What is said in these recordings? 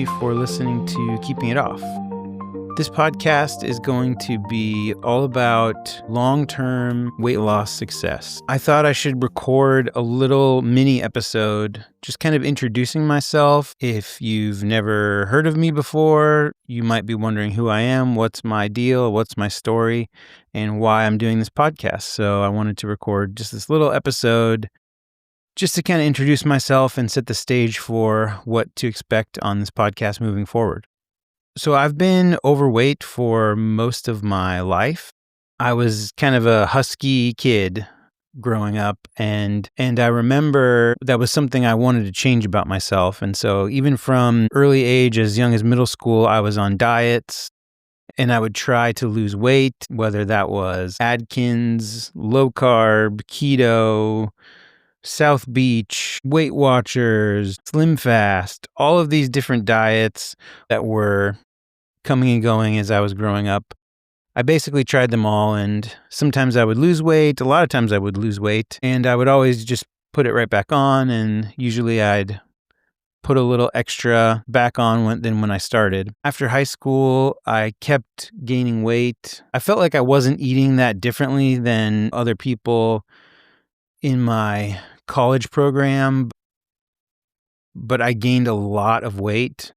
you for listening to Keeping It Off. This podcast is going to be all about long-term weight loss success. I thought I should record a little mini episode, just kind of introducing myself. If you've never heard of me before, you might be wondering who I am, what's my deal, what's my story, and why I'm doing this podcast. So I wanted to record just this little episode just to kind of introduce myself and set the stage for what to expect on this podcast moving forward. So I've been overweight for most of my life. I was kind of a husky kid growing up, and I remember that was something I wanted to change about myself. And so even from early age, as young as middle school, I was on diets, and I would try to lose weight, whether that was Atkins, low carb, keto, South Beach, Weight Watchers, Slim Fast, all of these different diets that were coming and going as I was growing up. I basically tried them all, and sometimes I would lose weight. A lot of times I would lose weight, and I would always just put it right back on, and usually I'd put a little extra back on than when I started. After high school, I kept gaining weight. I felt like I wasn't eating that differently than other people in my college program, but I gained a lot of weight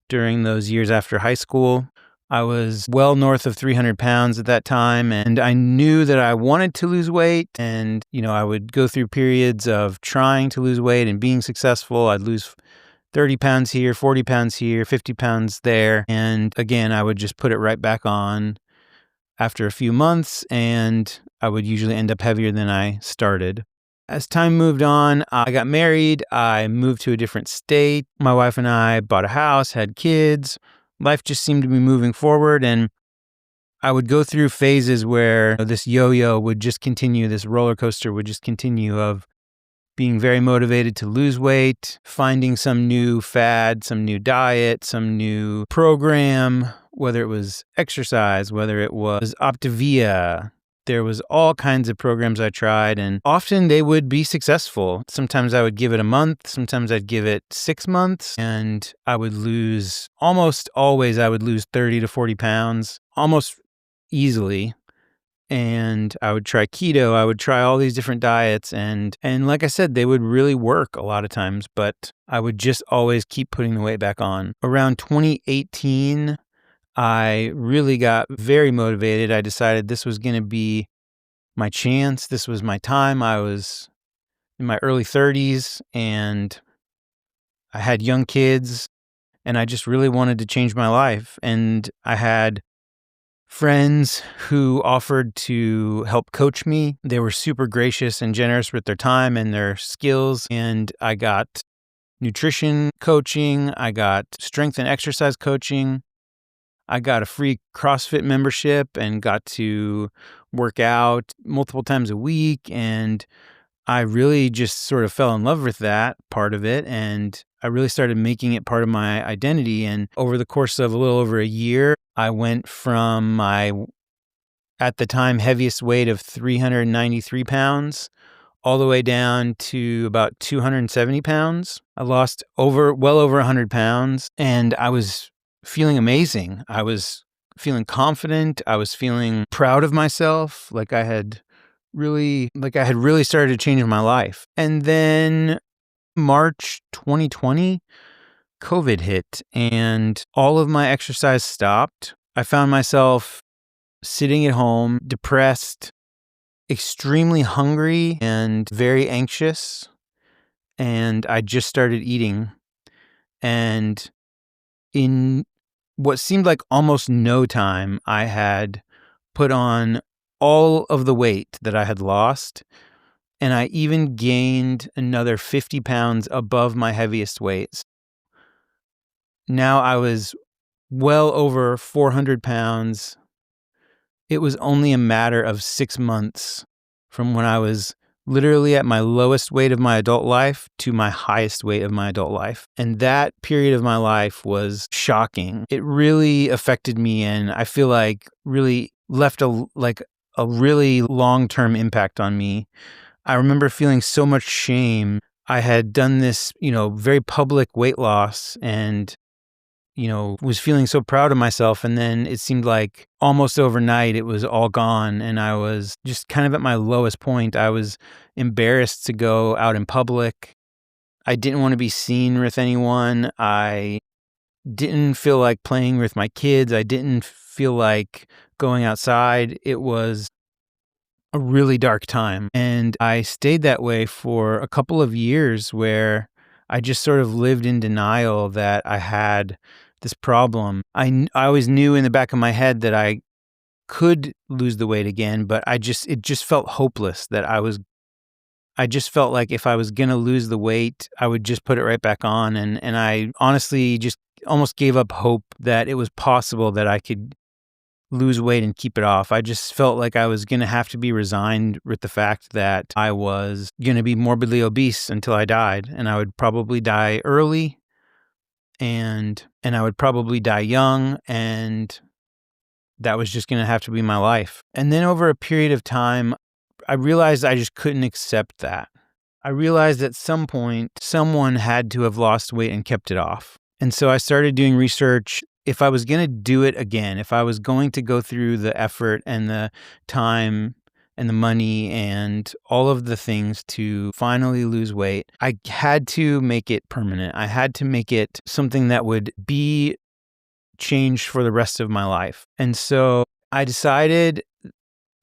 during those years after high school. I was well north of 300 pounds at that time, and I knew that I wanted to lose weight. And, I would go through periods of trying to lose weight and being successful. I'd lose 30 pounds here, 40 pounds here, 50 pounds there. And again, I would just put it right back on after a few months, and I would usually end up heavier than I started. As time moved on, I got married. I moved to a different state. My wife and I bought a house, had kids. Life just seemed to be moving forward, and I would go through phases where this yo-yo would just continue, this roller coaster would just continue of being very motivated to lose weight, finding some new fad, some new diet, some new program, whether it was exercise, whether it was Optavia. There was all kinds of programs I tried, and often they would be successful. Sometimes I would give it a month. Sometimes I'd give it 6 months, and I would almost always 30 to 40 pounds, almost easily. And I would try keto. I would try all these different diets. And like I said, they would really work a lot of times, but I would just always keep putting the weight back on. Around 2018, I really got very motivated. I decided this was going to be my chance. This was my time. I was in my early 30s, and I had young kids, and I just really wanted to change my life. And I had friends who offered to help coach me. They were super gracious and generous with their time and their skills. And I got nutrition coaching. I got strength and exercise coaching. I got a free CrossFit membership and got to work out multiple times a week. And I really just sort of fell in love with that part of it. And I really started making it part of my identity. And over the course of a little over a year, I went from my, at the time, heaviest weight of 393 pounds all the way down to about 270 pounds. I lost well over 100 pounds, and I was feeling amazing. I was feeling confident. I was feeling proud of myself, like I had really started to change my life. And then March 2020, COVID hit, and all of my exercise stopped. I found myself sitting at home, depressed, extremely hungry, and very anxious. And I just started eating. And in what seemed like almost no time, I had put on all of the weight that I had lost, and I even gained another 50 pounds above my heaviest weights. Now I was well over 400 pounds. It was only a matter of 6 months from when I was literally at my lowest weight of my adult life to my highest weight of my adult life. And that period of my life was shocking. It really affected me, and I feel like really left a really long-term impact on me. I remember feeling so much shame. I had done this, very public weight loss, and was feeling so proud of myself. And then it seemed like almost overnight it was all gone. And I was just kind of at my lowest point. I was embarrassed to go out in public. I didn't want to be seen with anyone. I didn't feel like playing with my kids. I didn't feel like going outside. It was a really dark time. And I stayed that way for a couple of years where I just sort of lived in denial that I had this problem. I always knew in the back of my head that I could lose the weight again, but it just felt hopeless that I just felt like if I was going to lose the weight, I would just put it right back on. And I honestly just almost gave up hope that it was possible that I could lose weight and keep it off. I just felt like I was going to have to be resigned with the fact that I was going to be morbidly obese until I died, and I would probably die early and I would probably die young, and that was just going to have to be my life. And then over a period of time, I realized I just couldn't accept that. I realized at some point someone had to have lost weight and kept it off. And so I started doing research. If I was going to do it again, if I was going to go through the effort and the time and the money and all of the things to finally lose weight, I had to make it permanent. I had to make it something that would be changed for the rest of my life. And so I decided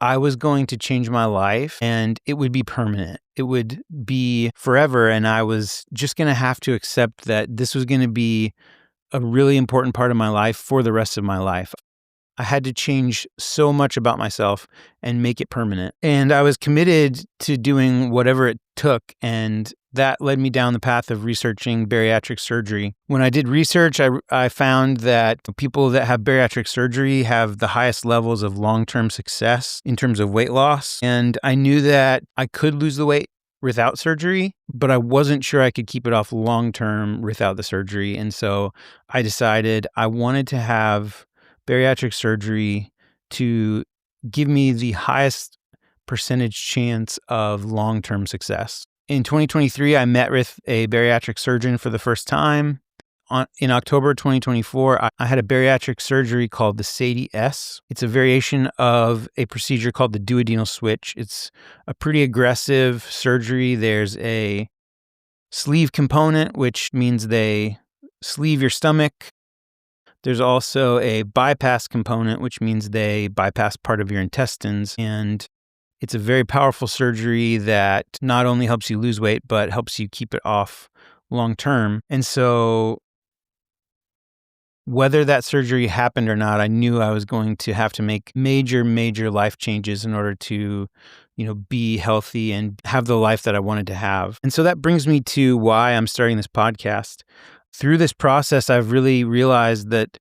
I was going to change my life and it would be permanent. It would be forever. And I was just going to have to accept that this was going to be a really important part of my life for the rest of my life. I had to change so much about myself and make it permanent. And I was committed to doing whatever it took. And that led me down the path of researching bariatric surgery. When I did research, I found that people that have bariatric surgery have the highest levels of long-term success in terms of weight loss. And I knew that I could lose the weight without surgery, but I wasn't sure I could keep it off long-term without the surgery. And so I decided I wanted to have bariatric surgery to give me the highest percentage chance of long-term success. In 2023, I met with a bariatric surgeon for the first time. In October 2024, I had a bariatric surgery called the SADIE S. It's a variation of a procedure called the duodenal switch. It's a pretty aggressive surgery. There's a sleeve component, which means they sleeve your stomach. There's also a bypass component, which means they bypass part of your intestines. And it's a very powerful surgery that not only helps you lose weight, but helps you keep it off long term. And so whether that surgery happened or not, I knew I was going to have to make major life changes in order to, be healthy and have the life that I wanted to have. And so that brings me to why I'm starting this podcast. Through this process, I've really realized that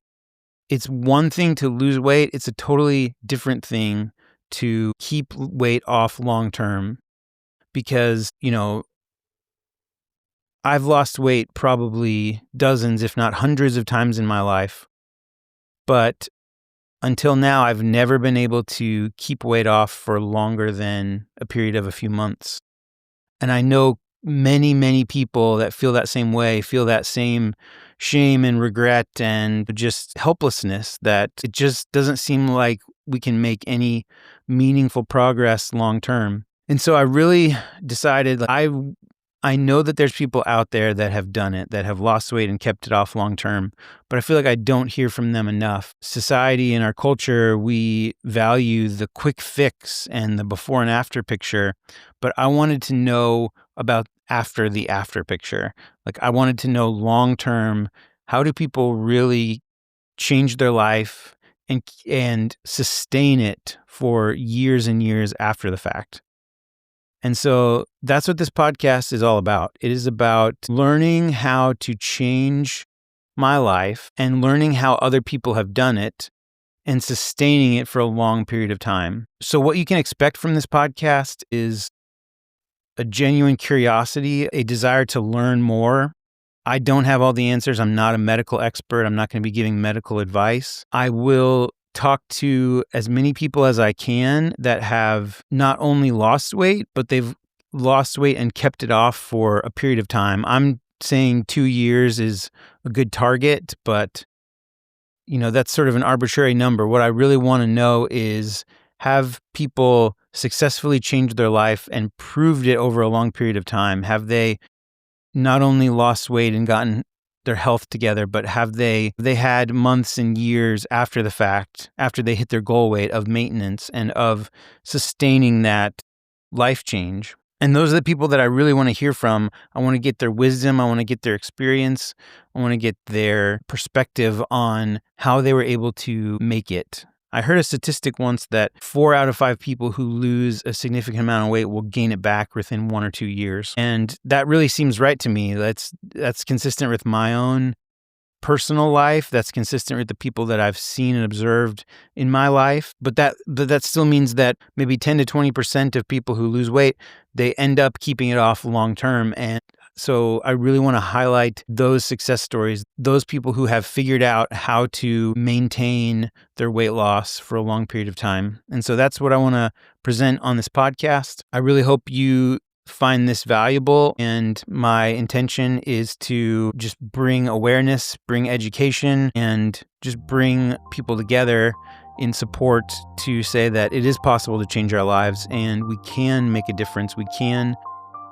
it's one thing to lose weight. It's a totally different thing to keep weight off long term because, I've lost weight probably dozens, if not hundreds of times in my life. But until now, I've never been able to keep weight off for longer than a period of a few months. And I know many people that feel that same way, feel that same shame and regret and just helplessness that it just doesn't seem like we can make any meaningful progress long term. And so I really decided I know that there's people out there that have done it, that have lost weight and kept it off long term, but I feel like I don't hear from them enough. Society and our culture, we value the quick fix and the before and after picture, but I wanted to know about after the after picture. Like I wanted to know long term, how do people really change their life and sustain it for years and years after the fact? And so that's what this podcast is all about. It is about learning how to change my life and learning how other people have done it and sustaining it for a long period of time. So what you can expect from this podcast is a genuine curiosity, a desire to learn more. I don't have all the answers. I'm not a medical expert. I'm not going to be giving medical advice. I will talk to as many people as I can that have not only lost weight, but they've lost weight and kept it off for a period of time. I'm saying 2 years is a good target, but that's sort of an arbitrary number. What I really want to know is, have people successfully changed their life and proved it over a long period of time? Have they not only lost weight and gotten their health together, but have they had months and years after the fact, after they hit their goal weight, of maintenance and of sustaining that life change? And those are the people that I really want to hear from. I want to get their wisdom. I want to get their experience. I want to get their perspective on how they were able to make it. I heard a statistic once that 4 out of 5 people who lose a significant amount of weight will gain it back within 1 or 2 years. And that really seems right to me. That's consistent with my own personal life. That's consistent with the people that I've seen and observed in my life. But that still means that maybe 10 to 20% of people who lose weight, they end up keeping it off long term. And so I really want to highlight those success stories, those people who have figured out how to maintain their weight loss for a long period of time. And so that's what I want to present on this podcast. I really hope you find this valuable, and my intention is to just bring awareness, bring education, and just bring people together in support to say that it is possible to change our lives and we can make a difference. We can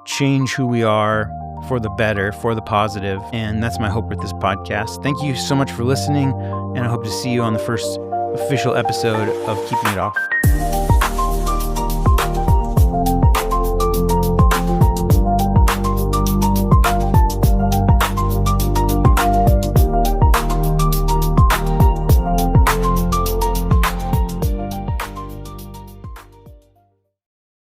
change who we are for the better, for the positive. And that's my hope with this podcast. Thank you so much for listening, and I hope to see you on the first official episode of Keeping It Off.